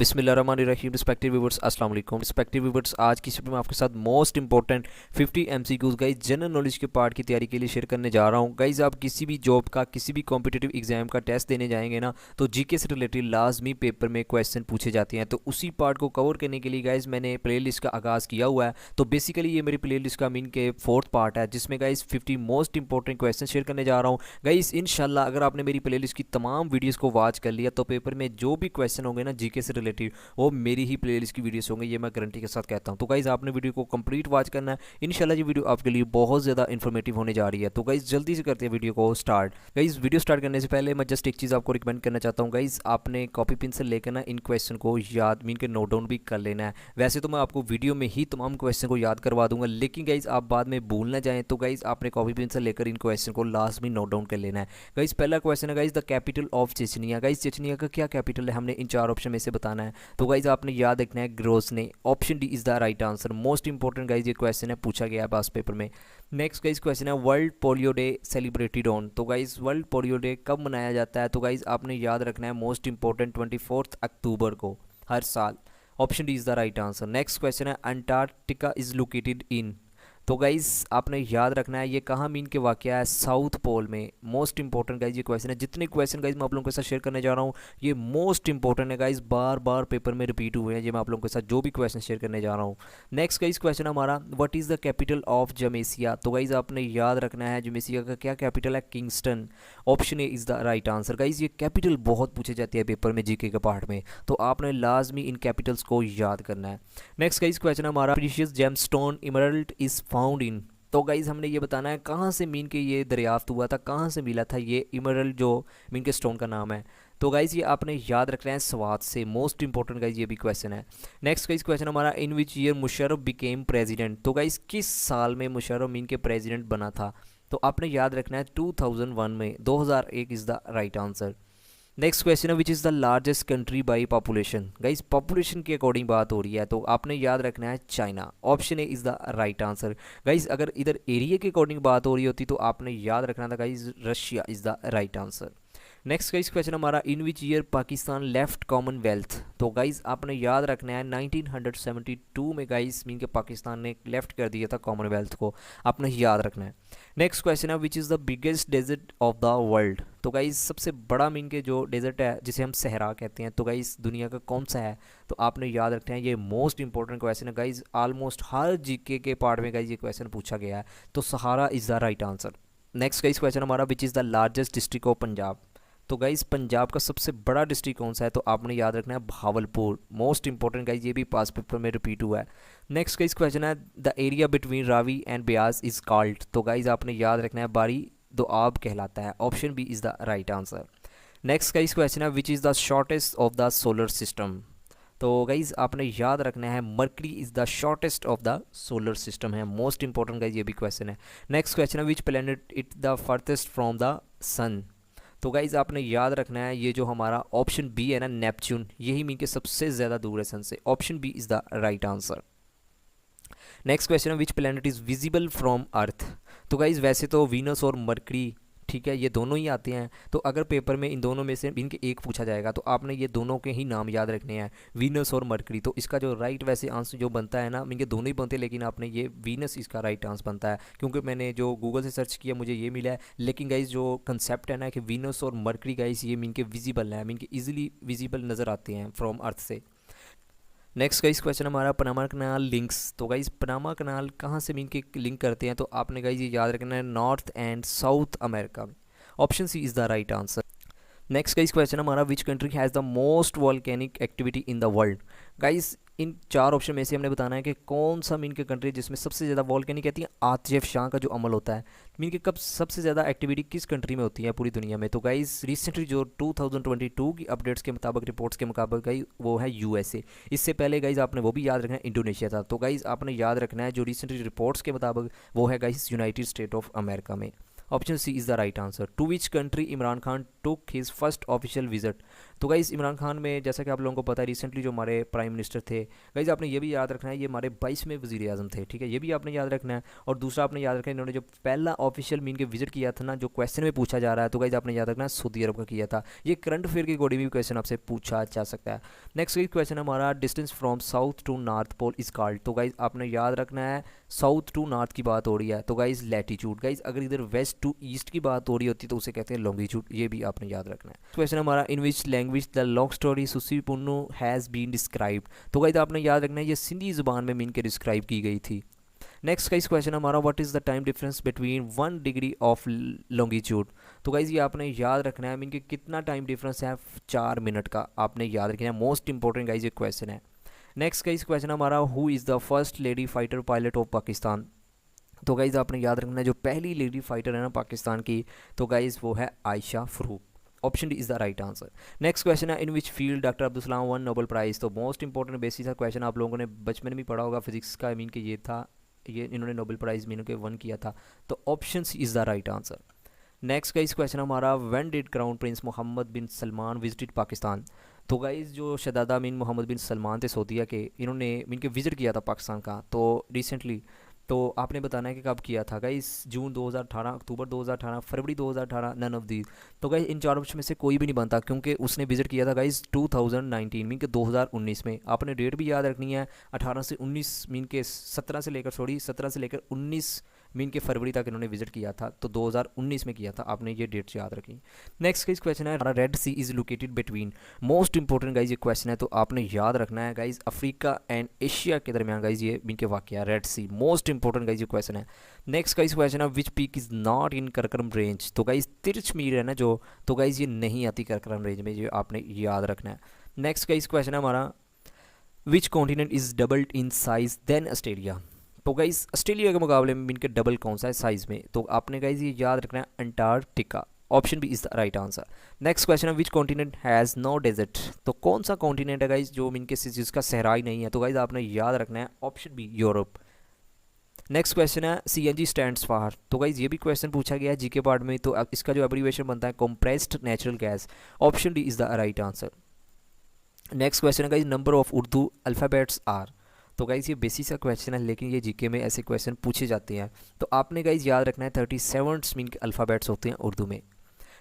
बिस्मिल्लाहिर्रहमानिर्रहीम। Respective viewers, अस्सलाम वालेकुम। रिस्पेक्टिव व्यूअर्स, आज की वीडियो में आपके साथ most important 50 MCQs guys general knowledge के पार्ट की तैयारी के लिए शेयर करने जा रहा हूं। गाइस आप किसी भी जॉब का, किसी भी कॉम्पिटिटिव एग्जाम का टेस्ट देने जाएंगे ना, तो जीके से रिलेटेड लाजमी पेपर में क्वेश्चन पूछे जाते हैं। तो उसी पार्ट को कवर करने के लिए गाइस मैंने प्ले लिस्ट का आगाज़ किया हुआ है। तो बेसिकली ये मेरी प्ले लिस्ट का मीन के फोर्थ पार्ट है, जिसमें guys 50 most important question share करने जा रहा हूँ। गाइस इंशाल्लाह अगर आपने मेरी प्ले लिस्ट की तमाम वीडियोज़ को वॉच कर लिया तो पेपर में जो भी क्वेश्चन होंगे ना जीके से रिलेटेड, वो मेरी ही प्लेलिस्ट की वीडियोस होंगे, ये मैं गारंटी के साथ कहता हूँ। तो गाइज आपने वीडियो को कंप्लीट वॉच करना है। इंशाल्लाह ये वीडियो आपके लिए बहुत ज़्यादा इन्फॉर्मेटिव होने जा रही है। तो गाइज जल्दी से करते हैं वीडियो को स्टार्ट। गाइज वीडियो स्टार्ट करने से पहले मैं जस्ट एक चीज़ आपको रिकमेंड करना चाहता हूँ। गाइज आपने कॉपी पेंसिल लेकर ना इन क्वेश्चन को याद मीन के नोट डाउन भी कर लेना है। वैसे तो मैं आपको वीडियो में ही तमाम क्वेश्चन को याद करवा दूंगा, लेकिन गाइज आप बाद में भूल ना जाएं, तो गाइज आपने कॉपी पेंसिल लेकर इन क्वेश्चन को लास्ट में नोट डाउन कर लेना है। गाइज पहला क्वेश्चन है guys the capital of Chechnya. Guys Chechnya का क्या कैपिटल है, हमने इन चार ऑप्शन में से बताना है। तो गाइज आपने याद रखना है Grozny. Option D is the right answer. Most important guys ये क्वेश्चन है, पूछा गया है पास पेपर में। नेक्स्ट गाइज क्वेश्चन है world polio day celebrated on. तो गाइज वर्ल्ड पोलियो डे कब मनाया जाता है, तो गाइज आपने याद रखना है मोस्ट इंपॉर्टेंट 24 अक्टूबर को हर साल। Option D is the right answer. Next question है अंटार्कटिका इज लोकेटेड इन। तो गाइज आपने याद रखना है ये कहाँ मीन के वाक़या है, साउथ पोल में। मोस्ट इंपॉर्टेंट गाइज ये क्वेश्चन है। जितने क्वेश्चन गाइज मैं आप लोगों के साथ शेयर करने जा रहा हूँ ये मोस्ट इंपॉर्टेंट है गाइज, बार बार पेपर में रिपीट हुए हैं ये मैं आप लोगों के साथ जो भी क्वेश्चन शेयर करने जा रहा हूँ। नेक्स्ट गाइज क्वेश्चन हमारा what is the capital of Jamaica. तो गाइज आपने याद रखना है जमेसिया का क्या कैपिटल है, Kingston. Option A is the right answer. Guys ये कैपिटल बहुत पूछे जाते हैं पेपर में जीके के पार्ट में, तो आपने लाजमी इन कैपिटल्स को याद करना है। नेक्स्ट गाइज क्वेश्चन हमारा precious gemstone emerald is found in. तो गाइज हमने ये बताना है कहाँ से मीन के ये दरियाफ्त हुआ था, कहाँ से मिला था ये इमरल्ड जो मीन के स्टोन का नाम है। तो गाइज ये आपने याद रखना है स्वात से। मोस्ट इंपॉर्टेंट गाइज ये भी क्वेश्चन है। नेक्स्ट गाइज क्वेश्चन हमारा in which year Musharraf became president. तो गाइज किस साल में मुशर्रफ मीन के प्रेसिडेंट बना था, तो आपने याद रखना है 2001 में। 2001 is the right answer. Next question है which is the largest country by population. Guys population के अकॉर्डिंग बात हो रही है, तो आपने याद रखना है China. Option A is the right answer. Guys अगर इधर एरिया के अकॉर्डिंग बात हो रही होती तो आपने याद रखना था guys Russia is the right answer. Next guys question हमारा in which year Pakistan left Commonwealth. तो गाइज आपने याद रखना है 1972 में गाइज मीन के पाकिस्तान ने लेफ्ट कर दिया था कॉमनवेल्थ को, आपने याद रखना है। नेक्स्ट क्वेश्चन है which is the biggest desert of the world. तो गाइज सबसे बड़ा मीन के जो डेजर्ट है जिसे हम सहरा कहते हैं, तो गाइज दुनिया का कौन सा है, तो आपने याद रखना है। ये मोस्ट इंपॉर्टेंट क्वेश्चन है गाइज, ऑलमोस्ट हर जीके के पार्ट में गाइज ये क्वेश्चन पूछा गया है, तो Sahara is the right answer. Next guys question हमारा which is the largest district of Punjab. तो गाइज पंजाब का सबसे बड़ा डिस्ट्रिक्ट कौन सा है, तो आपने याद रखना है भावलपुर। मोस्ट इंपॉर्टेंट गाइज ये भी पास पेपर में रिपीट हुआ है। नेक्स्ट गाइज क्वेश्चन है the area between Ravi and Beas is called. तो गाइज आपने याद रखना है बारी दोआब कहलाता है। Option B is the right answer. Next guys question है which is the shortest of the solar system. तो गाइज आपने याद रखना है Mercury is the shortest of the solar system है। मोस्ट इंपॉर्टेंट गाइज ये भी क्वेश्चन है। नेक्स्ट क्वेश्चन है which planet it the farthest from the sun. तो गाइज आपने याद रखना है ये जो हमारा ऑप्शन बी है ना नेपच्यून, यही मीन के सबसे ज़्यादा दूर है सन से। Option B is the right answer. Next question है which planet is visible from earth. तो गाइज वैसे तो वीनस और मरकरी ठीक है ये दोनों ही आते हैं, तो अगर पेपर में इन दोनों में से इनके एक पूछा जाएगा तो आपने ये दोनों के ही नाम याद रखने हैं, वीनस और मरकरी। तो इसका जो राइट वैसे आंसर जो बनता है ना, इनके दोनों ही बनते हैं, लेकिन आपने ये वीनस इसका राइट आंसर बनता है, क्योंकि मैंने जो गूगल से सर्च किया मुझे ये मिला है। लेकिन गाइज जो कंसेप्ट है ना कि वीनस और मरकरी गाइज ये मीन के विजिबल है, मीन के ईजिली विजिबल नज़र आते हैं फ्रॉम अर्थ से। नेक्स्ट गाइस क्वेश्चन हमारा पनामा कनाल लिंक्स। तो गाइस पनामा कनाल कहाँ से मीन के लिंक करते हैं, तो आपने गाइस ये याद रखना है नॉर्थ एंड साउथ अमेरिका में। Option C is the right answer. Next guys question हमारा which country has the most volcanic activity in the world. Guys इन चार ऑप्शन में से हमने बताना है कि कौन सा मीन के कंट्री जिसमें सबसे ज़्यादा वॉल्केनिक कहती है आतिश शाह का जो अमल होता है, मीन के कब सबसे ज़्यादा एक्टिविटी किस कंट्री में होती है पूरी दुनिया में। तो गाइस रिसेंटली जो 2022 की अपडेट्स के मुताबिक, रिपोर्ट्स के मुताबिक गाइस वो है यूएसए। इससे पहले गाइस आपने वो भी याद रखना है इंडोनेशिया था। तो गाइस आपने याद रखना है जो रिसेंटली रिपोर्ट्स के मुताबिक वो है guys United State of America में। Option C is the right answer. To which country Imran Khan took his first official visit. तो गाइज़ इमरान खान में जैसा कि आप लोगों को पता है रिसेंटली जो हमारे प्राइम मिनिस्टर थे, गाइज़ आपने ये भी याद रखना है ये हमारे 22वें वज़ीर आज़म थे, ठीक है, ये भी आपने याद रखना है। और दूसरा आपने याद रखना है इन्होंने जो पहला ऑफिशियल मीन के विजिट किया था ना, जो क्वेश्चन में पूछा जा रहा है, तो गाइज़ आपने याद रखना है सऊदी अरब का किया था। ये करंट अफेयर के अकॉर्डिंग भी क्वेश्चन आपसे पूछा जा सकता है। नेक्स्ट क्वेश्चन हमारा distance from south to north pole is called, तो गाइज़ आपने याद रखना है साउथ टू नॉर्थ की बात हो रही है तो गाइज़ लैटीट्यूड। गाइज़ अगर इधर वेस्ट टू ईस्ट की बात हो रही होती तो उसे कहते हैं लॉन्गिट्यूड, ये भी आपने याद रखना है। क्वेश्चन हमारा in which language the long story Sassi Punnu has been described, तो गाइज़ आपने याद रखना है ये सिंधी ज़ुबान में मीन के डिस्क्राइब की गई थी। नेक्स्ट का इस क्वेश्चन हमारा what is the time difference between 1 degree of longitude, तो गाइज़ ये आपने याद रखना है मीन के कितना टाइम डिफरेंस है 4 मिनट का, आपने याद रखना है। मोस्ट इंपॉर्टेंट गाइज़ ये क्वेश्चन है। नेक्स्ट का इस क्वेश्चन हमारा who is the first lady fighter pilot of Pakistan, तो गाइज़ आपने याद रखना है जो पहली लेडी फाइटर है ना पाकिस्तान की, तो गाइज़ वो है Ayesha Farooq. Option D is the right answer. Next question है in which field doctor Abdul Kalam won Nobel Prize, तो मोस्ट इंपॉर्टेंट बेसिस का क्वेश्चन आप लोगों ने बचपन में भी पढ़ा होगा फिजिक्स का, मीन के ये था, ये इन्होंने नोबेल प्राइज़ मीन के वन किया था, तो option C is the right answer. Next का इस क्वेश्चन हमारा when did crown prince Mohammed bin Salman visited Pakistan, तो गाइज़ जो शहजादा मीन मोहम्मद बिन सलमान थे सऊदीया के, इन्होंने मीन के विज़िट किया था पाकिस्तान का तो रिसेंटली, तो आपने बताना है कि कब किया था guys, June 2018, October 2018, February 2018, none of these. तो गाइस इन चार ऑप्शन में से कोई भी नहीं बनता क्योंकि उसने विजिट किया था गाइस 2019 मीन के 2019 में। आपने डेट भी याद रखनी है 18 से 19 मीन के 17 से लेकर 19 मीन के फरवरी तक इन्होंने विजिट किया था, तो 2019 में किया था, आपने ये डेट्स याद रखी। नेक्स्ट गाइस क्वेश्चन है Red Sea is located between, most important guys ये क्वेश्चन है, तो आपने याद रखना है गाइज अफ्रीका एंड एशिया के दरमियान गाइज ये मीन के वाक़या Red Sea, most important guys ये क्वेश्चन है। नेक्स्ट गाइज क्वेश्चन है which peak is not in Karakoram range, तो गाइज तिरछ मीर है ना जो, तो गाइज ये नहीं आती करकरम रेंज में, ये आपने याद रखना है। नेक्स्ट गाइज क्वेश्चन है हमारा which continent is doubled in size then Australia, तो गाइज़ ऑस्ट्रेलिया के मुकाबले में इनके डबल कौन सा है साइज़ में, तो आपने गाइज़ ये याद रखना है Antarctica. Option B is the right answer. Next question है which continent has no desert, तो कौन सा कॉन्टिनेंट है गाइज़ जो इनके जिसका सहराई नहीं है, तो गाइज़ आपने याद रखना है option B Europe. Next question है CNG स्टैंड्स फॉर, तो गाइज़ ये भी क्वेश्चन पूछा गया है जीके पार्ट में, तो इसका जो एब्रीविएशन बनता है compressed natural gas. Option D is the right answer. Next question है guys number of Urdu alphabets are, तो गाइज़ ये बेसिक सा क्वेश्चन है लेकिन ये जीके में ऐसे क्वेश्चन पूछे जाते हैं, तो आपने गाइज़ याद रखना है 37 मीन के अल्फ़ाबेट्स होते हैं उर्दू में।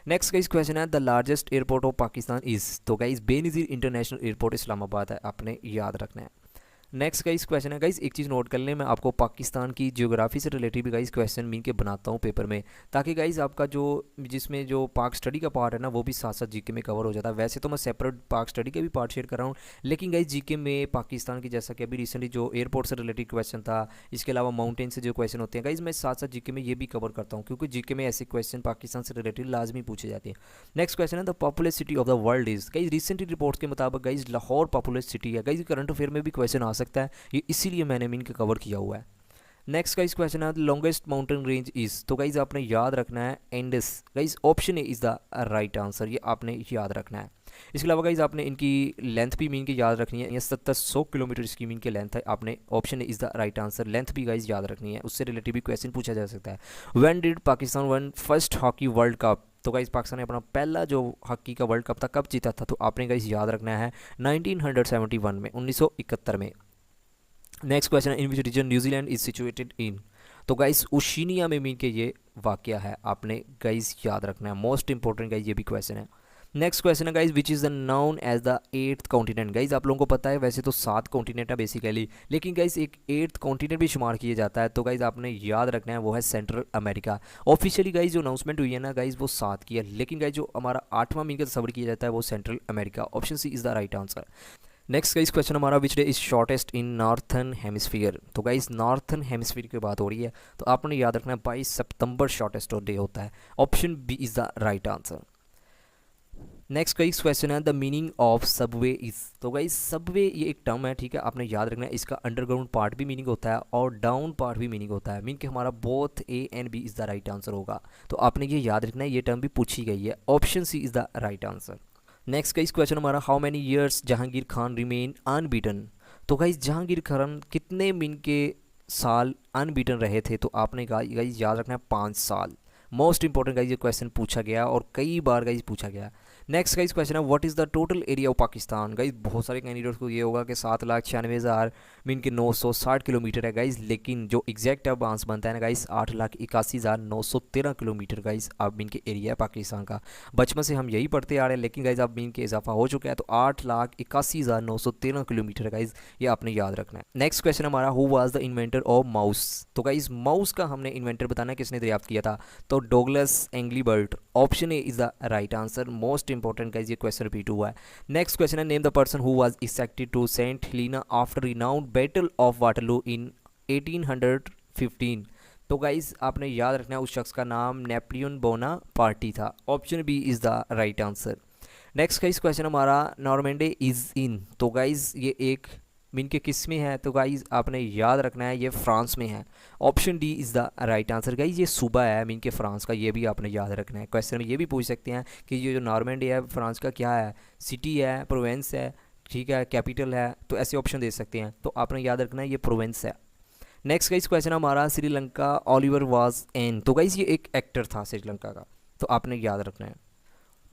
नेक्स्ट गाइज़ क्वेश्चन है the largest airport of Pakistan is, तो guys Benazir international airport Islamabad है, आपने याद रखना है। नेक्स्ट गाइस क्वेश्चन है गाइस एक चीज़ नोट कर लें, मैं आपको पाकिस्तान की ज्योग्राफी से रिलेटेड भी गाइस क्वेश्चन मीन के बनाता हूँ पेपर में, ताकि गाइस आपका जो जिसमें जो पाक स्टडी का पार्ट है ना वो भी साथ साथ जीके में कवर हो जाता है। वैसे तो मैं सेपरेट पाक स्टडी के भी पार्ट शेयर कर रहा हूँ, लेकिन गाइस जीके में पाकिस्तान की जैसा कि अभी रिसेंटली जो एयरपोर्ट से रिलेटेड क्वेश्चन था, इसके अलावा माउंटेन से जो क्वेश्चन होते हैं गाइस मैं साथ साथ जीके में ये भी कवर करता हूँ, क्योंकि जीके में ऐसे क्वेश्चन पाकिस्तान से रिलेटेड लाजमी पूछे जाते हैं। नेक्स्ट क्वेश्चन है the popular city of the world is, guys recently reports के मुताबिक गाइस लाहौर पॉपुलर सिटी है। गाइस करंट अफेयर में भी क्वेश्चन आ सकता है, ये इसीलिए मैंने मीन के कवर किया हुआ है। नेक्स्ट गाइस क्वेश्चन है लॉन्गेस्ट माउंटेन रेंज इज, तो गाइस आपने याद रखना है Indus. Guys option A is the right answer, ये आपने याद रखना है। इसके अलावा गाइस आपने इनकी लेंथ भी मीन की याद रखनी है, ये 700 किलोमीटर इसकी मीन की लेंथ है, आपने option A is the right answer. Length भी गाइस याद रखनी है, उससे रिलेटेड भी क्वेश्चन पूछा जा सकता है। When did Pakistan one first hockey world cup, तो गाइस पाकिस्तान ने अपना पहला जो हॉकी का वर्ल्ड कप था कब जीता था, तो आपने गाइस याद रखना है 1971 में, 1971 में। नेक्स्ट क्वेश्चन है in which region New Zealand is situated in, तो गाइस ओशिनिया में मीन के ये वाक़या है, आपने गाइस याद रखना है। मोस्ट इंपॉर्टेंट गाइस ये भी क्वेश्चन है। नेक्स्ट क्वेश्चन है guys which is the known as the 8th continent. Guys आप लोगों को पता है वैसे तो 7 कॉन्टिनेंट है बेसिकली, लेकिन गाइस एक 8th कॉन्टिनेंट भी शुमार किया जाता है, तो गाइस आपने याद रखना है वो है सेंट्रल अमेरिका। ऑफिशियली गाइस जो अनाउंसमेंट हुई है ना गाइस वो 7 की है, लेकिन गाइस जो हमारा 8वां मीन का तस्वर किया जाता है वो Central America. Option C is the right answer. Next guys question हमारा which day is shortest in northern hemisphere, तो गाइस नॉर्थन हेमिस्फीयर की बात हो रही है, तो आपने याद रखना है 22 सितंबर शॉर्टेस्ट डे होता है। Option B is the right answer. Next guys question है the meaning of subway is, तो गाइस सबवे ये एक टर्म है, ठीक है, आपने याद रखना है इसका अंडरग्राउंड पार्ट भी मीनिंग होता है और डाउन पार्ट भी मीनिंग होता है, मीन कि हमारा both A and B is the right answer होगा, तो आपने ये याद रखना है, ये टर्म भी पूछी गई है। Option C is the right answer. Next guys question हमारा how many years Jahangir Khan remain unbeaten, तो गाइस जहांगीर खान कितने मीन के साल अनबीटन रहे थे, तो आपने गाइस याद रखना है 5 साल। मोस्ट इंपॉर्टेंट गाइस ये क्वेश्चन पूछा गया और कई बार गाइस पूछा गया। नेक्स्ट गाइस क्वेश्चन है what is the total area of Pakistan. Guys बहुत सारे कैंडिडेट्स को ये होगा कि 7,96,000 मीन के 960 किलोमीटर है गाइस, लेकिन जो एग्जैक्ट अब आंसर बनता है ना गाइस 8,81,913 किलोमीटर गाइस अब मीन के एरिया है पाकिस्तान का। बचपन से हम यही पढ़ते आ रहे हैं, लेकिन गाइस अब मीन के इजाफा हो चुका है, तो 8,81,913 किलोमीटर गाइस ये आपने याद रखना है। नेक्स्ट क्वेश्चन हमारा who was the inventor of mouse. तो गाइस माउस का हमने इन्वेंटर बताना है किसने दरियाफ्त किया था, तो Douglas Englebert. Option A is the right answer. Most important guys ये क्वेश्चन रिपीट हुआ है। नेक्स्ट क्वेश्चन है name the person who was ejected to Saint Helena after renowned battle of Waterloo in 1815। तो गाइस आपने याद रखना है उस शख्स का नाम नेपोलियन बोनापार्टी था। Option B is the right answer. Next guys question हमारा नॉर्मैंडी इज इन। तो गाइस ये एक मीन के किस में है, तो गाइस आपने याद रखना है ये फ्रांस में है। Option D is the right answer. Guys ये सूबा है मीन के फ्रांस का, ये भी आपने याद रखना है। क्वेश्चन में ये भी पूछ सकते हैं कि ये जो नॉर्मैंडी है फ्रांस का क्या है, सिटी है, प्रोविंस है, ठीक है, कैपिटल है, तो ऐसे ऑप्शन दे सकते हैं, तो आपने याद रखना है ये प्रोविंस है। नेक्स्ट गाइस क्वेश्चन हमारा श्रीलंका ओलिवर वाज एन। तो गाइस ये एक एक्टर था श्रीलंका का, तो आपने याद रखना है।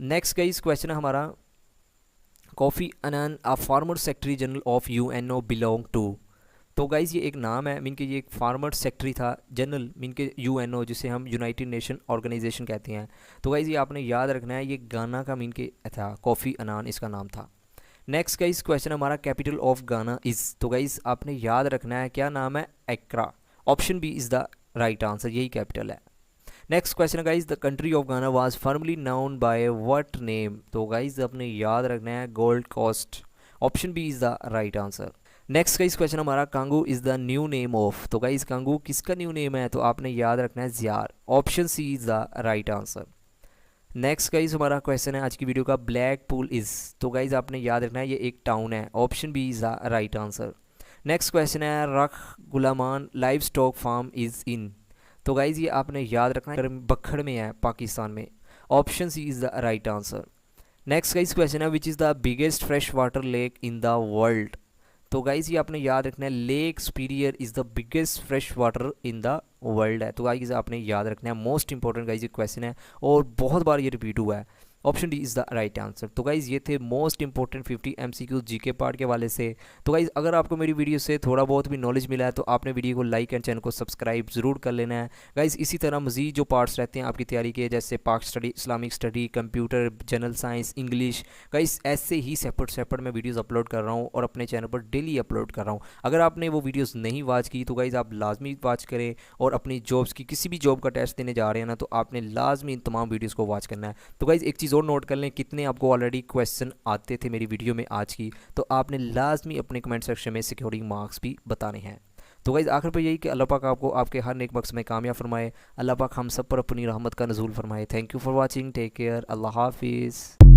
नेक्स्ट गाइस क्वेश्चन हमारा Kofi Annan a former secretary general of UNO belong to. तो गाइज ये एक नाम है मीन के ये एक फार्मर सेक्रेटरी था जनरल मीन के यूएनओ, जिसे हम यूनाइटेड नेशन ऑर्गेनाइजेशन कहते हैं। तो गाइज ये आपने याद रखना है ये गाना का मीन के था, कोफी अनान इसका नाम था। नेक्स्ट गाइज क्वेश्चन हमारा कैपिटल ऑफ गाना इज़। तो गाइज आपने याद रखना है क्या नाम है, Accra. Option B is the right answer, यही कैपिटल है। Next question guys the country of Ghana was formerly known by what name. तो गाइज अपने याद रखना है gold coast. Option B is the right answer. Next guys question हमारा Congo is the new name of. तो guys Kangu किसका new name है, तो आपने याद रखना है Zaire. Option C is the right answer. Next guys हमारा क्वेश्चन है आज की वीडियो का ब्लैक पूल इज़। तो गाइज आपने याद रखना है ये एक टाउन है। Option B is the right answer. Next question है Rakh Ghulaman livestock farm is in. तो गाइज़ ये आपने याद रखना है बखड़ में है पाकिस्तान में। Option C is the right answer. Next guys question है which is the biggest fresh water lake in the world. तो गाइज़ ये आपने याद रखना है lake superior is the biggest fresh water in the world है। तो गाइज़ आपने याद रखना है, मोस्ट इंपॉर्टेंट गाइज़ ये क्वेश्चन है और बहुत बार ये रिपीट हुआ है। Option D is the right answer. तो गाइज़ ये थे most important 50 MCQ GK part के वाले से। तो गाइज़ अगर आपको मेरी वीडियो से थोड़ा बहुत भी नॉलेज मिला है तो आपने वीडियो को लाइक एंड चैनल को सब्सक्राइब ज़रूर कर लेना है। गाइज़ इसी तरह मज़ीद जो पार्ट्स रहते हैं आपकी तैयारी के, जैसे पाक study, Islamic study, computer, general science, English, guys ऐसे ही सेपरेट मैं वीडियोज़ अपलोड कर रहा हूँ और अपने चैनल पर डेली अपलोड कर रहा हूँ। अगर आपने वो वीडियोज़ नहीं वॉच की तो गाइज़ आप लाजमी वॉच करें, और अपनी जॉब्स की किसी भी जॉब का टेस्ट देने जा रहे हैं ना तो आपने लाजमी इन तमाम वीडियोज़ को वॉच करना है। तो गाइज़ एक चीज़ और नोट कर लें, कितने आपको ऑलरेडी क्वेश्चन आते थे मेरी वीडियो में आज की, तो आपने लाजमी अपने कमेंट सेक्शन में सिक्योरिंग मार्क्स भी बताने हैं। तो गाइज़ आखिर पर यही कि अल्लाह पाक आपको आपके हर नेक मकसद में कामयाब फरमाए। अल्लाह पाक हम सब पर अपनी रहमत का नज़ूल फरमाए। Thank you for watching, take care, अल्लाह हाफिज़।